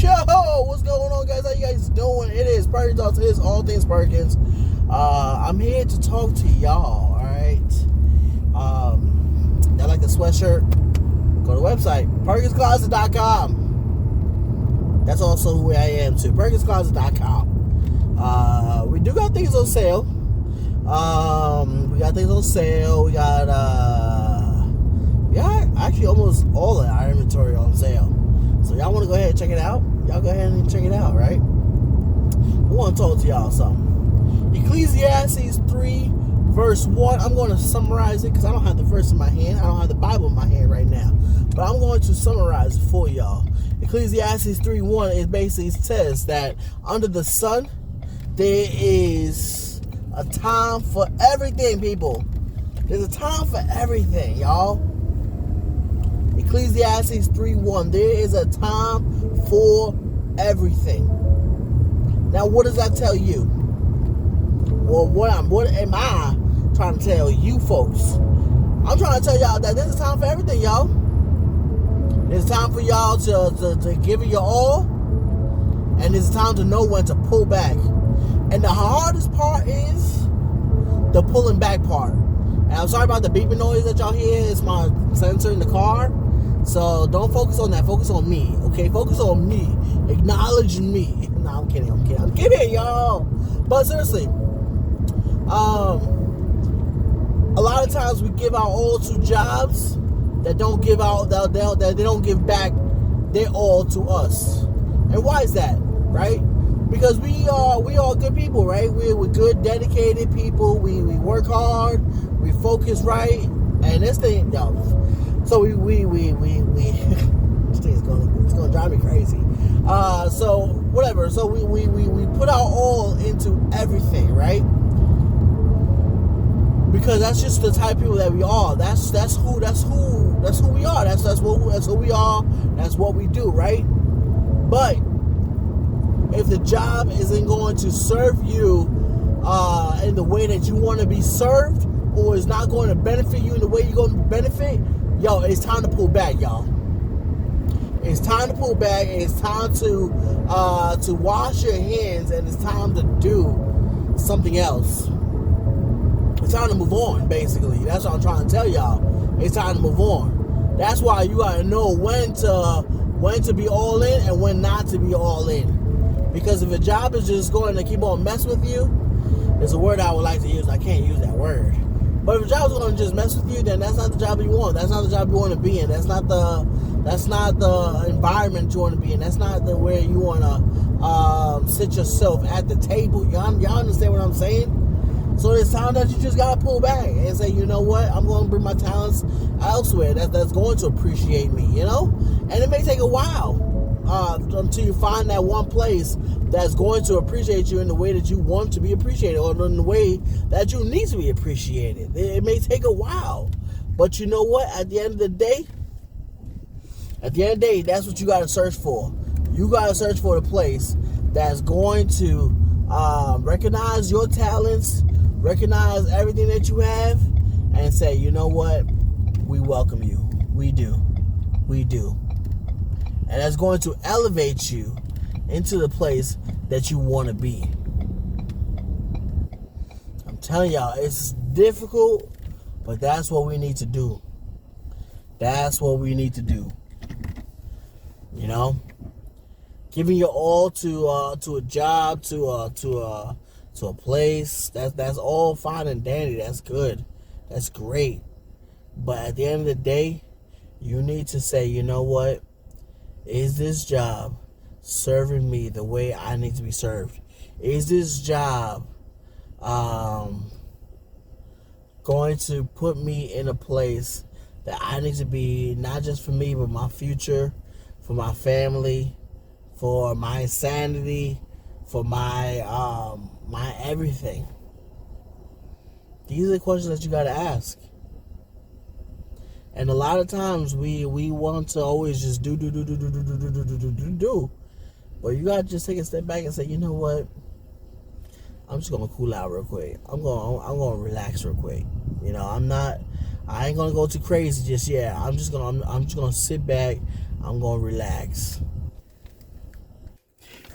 Yo, what's going on, guys? How you guys doing? It is Perkins Talks. It is all things Perkins. I'm here to talk to y'all. All right. Y'all like the sweatshirt? Go to the website perkinscloset.com. That's also who I am too. perkinscloset.com. We do got things on sale. We got things on sale. We got actually almost all of our inventory on sale. So y'all want to go ahead and check it out? Y'all go ahead and check it out, right? I want to talk to y'all something. Ecclesiastes 3, verse 1. I'm going to summarize it because I don't have the verse in my hand. I don't have the Bible in my hand right now. But I'm going to summarize it for y'all. Ecclesiastes 3:1, it basically says that under the sun, there is a time for everything, people. There's a time for everything, y'all. Ecclesiastes 3:1. There is a time for everything. Now, what does that tell you? Well, what am I trying to tell you folks? I'm trying to tell y'all that there's a time for everything, y'all. There's time for y'all to give it your all, and there's time to know when to pull back. And the hardest part is the pulling back part. And I'm sorry about the beeping noise that y'all hear. It's my sensor in the car. So don't focus on that. Focus on me. Okay? Focus on me. Acknowledge me. No, I'm kidding, y'all. But seriously, a lot of times we give our all to jobs that don't give out, that they don't give back their all to us. And why is that? Right? Because we are good people, right? We're good, dedicated people. We work hard. We focus right. And this thing, y'all. So we this thing is gonna drive me crazy. So whatever. So we put our all into everything, right? Because that's just the type of people that we are. That's who we are. That's who we are. That's what we do, right? But if the job isn't going to serve you in the way that you want to be served, or is not going to benefit you in the way you're going to benefit, yo, it's time to pull back, y'all. It's time to pull back. It's time to wash your hands, and it's time to do something else. It's time to move on, basically. That's what I'm trying to tell y'all. It's time to move on. That's why you gotta know when to be all in and when not to be all in. Because if a job is just going to keep on mess with you, there's a word I would like to use. I can't use that word. But if a job is going to just mess with you, then that's not the job you want. That's not the job you want to be in. That's not the environment you want to be in. That's not the where you want to sit yourself at the table. Y'all understand what I'm saying? So it's time that you just got to pull back and say, you know what? I'm going to bring my talents elsewhere. That's going to appreciate me, you know? And it may take a while until you find that one place that's going to appreciate you in the way that you want to be appreciated, or in the way that you need to be appreciated. It may take a while, but you know what? At the end of the day, that's what you got to search for. You got to search for the place that's going to recognize your talents, recognize everything that you have, and say, you know what? We welcome you. We do. And that's going to elevate you into the place that you want to be. I'm telling y'all, it's difficult, but that's what we need to do. That's what we need to do. You know, giving your all to a job, to a place. That's all fine and dandy. That's good. That's great. But at the end of the day, you need to say, you know what? Is this job serving me the way I need to be served? Is this job going to put me in a place that I need to be, not just for me, but my future, for my family, for my sanity, for my my everything? These are the questions that you got to ask. And a lot of times we want to always just do. But you got to just take a step back and say, you know what? I'm just going to cool out real quick. I'm going to relax real quick. You know, I ain't going to go too crazy just yet. I'm just going to sit back. I'm going to relax.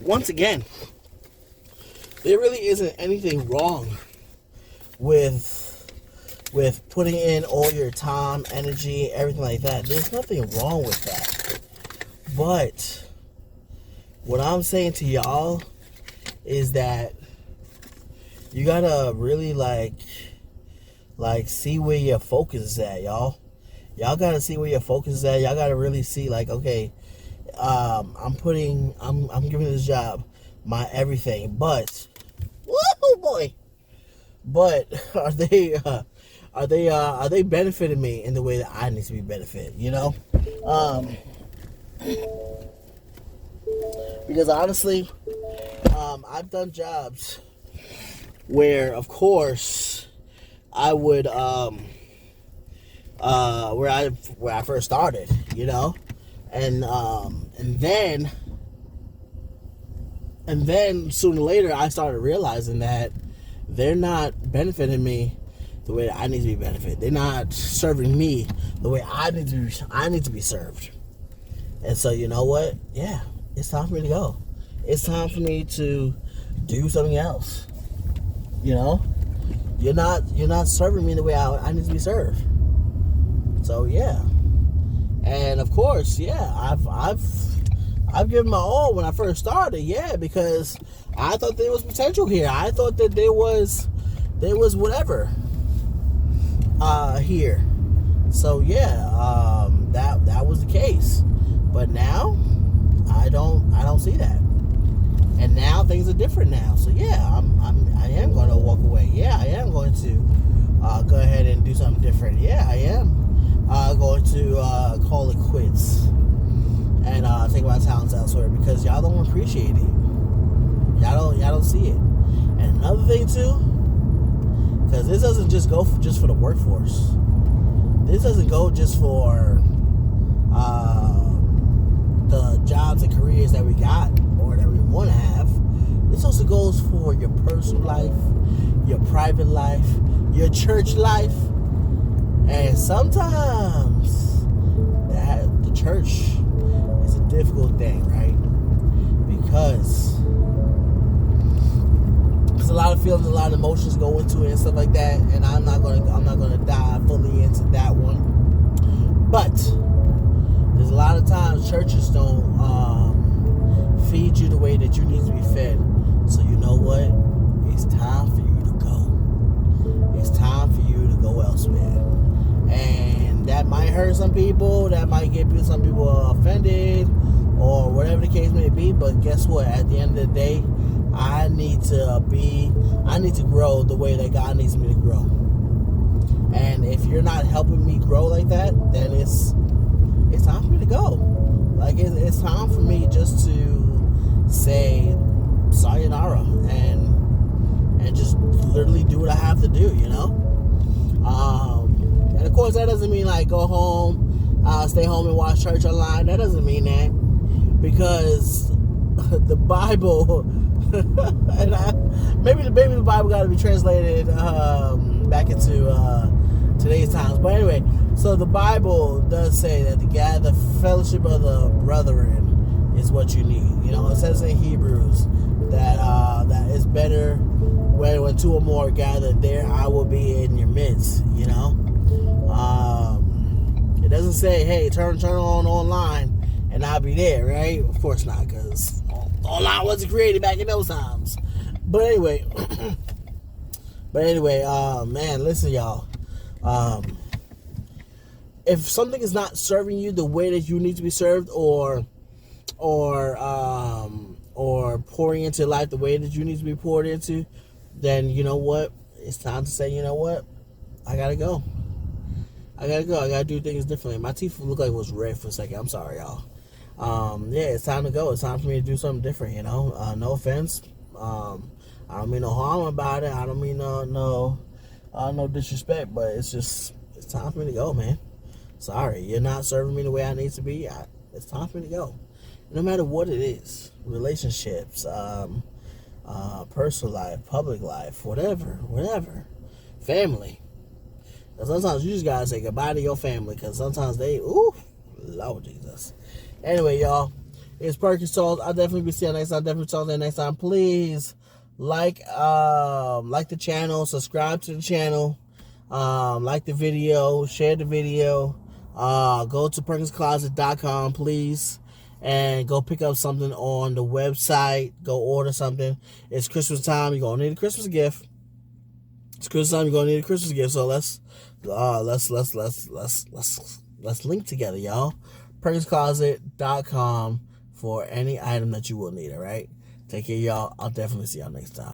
once again, there really isn't anything wrong with putting in all your time, energy, everything like that. There's nothing wrong with that. But what I'm saying to y'all is that you gotta really like see where your focus is at, y'all. Y'all gotta see where your focus is at. Y'all gotta really see, like, okay, I'm giving this job my everything, but woohoo boy. But are they benefiting me in the way that I need to be benefited? You know, because honestly, I've done jobs where, of course, I would where I first started, you know, and then sooner or later I started realizing that they're not benefiting me the way that I need to be benefited. They're not serving me the way I need to be served. And so, you know what? Yeah, it's time for me to go. It's time for me to do something else. You know, you're not serving me the way I need to be served. So yeah, and of course, yeah, I've given my all when I first started. Yeah, because I thought there was potential here. I thought that there was whatever here. So yeah, that was the case. But now I don't see that. And now things are different now. So yeah, I am going to walk away. Yeah, I am going to go ahead and do something different. Yeah, I am going to call it quits and take my talents elsewhere, because y'all don't appreciate it. Y'all don't see it. And another thing too, because this doesn't just go for the workforce. This doesn't go just for the jobs and careers that we got or that we want to have. This also goes for your personal life, your private life, your church life, and sometimes the church is a difficult thing, right? Because there's a lot of feelings, a lot of emotions go into it and stuff like that, and I'm not gonna dive fully into that one. But there's a lot of times churches don't feed you the way that you need to be fed. So you know what? It's time for you to go. It's time for you to go elsewhere. And that might hurt some people. That might get some people offended, or whatever the case may be. But guess what? At the end of the day, I need to grow the way that God needs me to grow. And if you're not helping me grow like that, then it's time for me to go. Like, it's time for me just to say sayonara and just literally do what I have to do, you know? And of course, that doesn't mean like go home, stay home and watch church online. That doesn't mean that, because the Bible, and maybe the Bible got to be translated back into today's times. But anyway, so the Bible does say that the fellowship of the brethren is what you need. You know, it says in Hebrews that it's better when two or more are gathered, there I will be in your midst. You know, it doesn't say, hey, turn on online and I'll be there, right? Of course not, because online wasn't created back in those times. But anyway, man, listen, y'all. If something is not serving you the way that you need to be served, or pouring into life the way that you need to be poured into, then you know what? It's time to say, you know what? I gotta go. I gotta do things differently. My teeth look like it was red for a second. I'm sorry, y'all. Yeah, it's time to go. It's time for me to do something different, you know? No offense. I don't mean no harm about it. I don't mean no disrespect, but it's time for me to go, man. Sorry, you're not serving me the way I need to be. It's time for me to go. No matter what it is, relationships, personal life, public life, whatever, family. And sometimes you just gotta say goodbye to your family, because sometimes Lord Jesus. Anyway, y'all, It's Perkins Talks. I'll definitely be seeing you next time. Definitely talk to you next time. Please like the channel, subscribe to the channel, like the video, share the video. Go to PerkinsCloset.com, please, and go pick up something on the website. Go order something. It's Christmas time. You're gonna need a Christmas gift. It's Christmas time. You're gonna need a Christmas gift. So let's link together, y'all. PerkinsCloset.com for any item that you will need. All right. Take care, y'all. I'll definitely see y'all next time.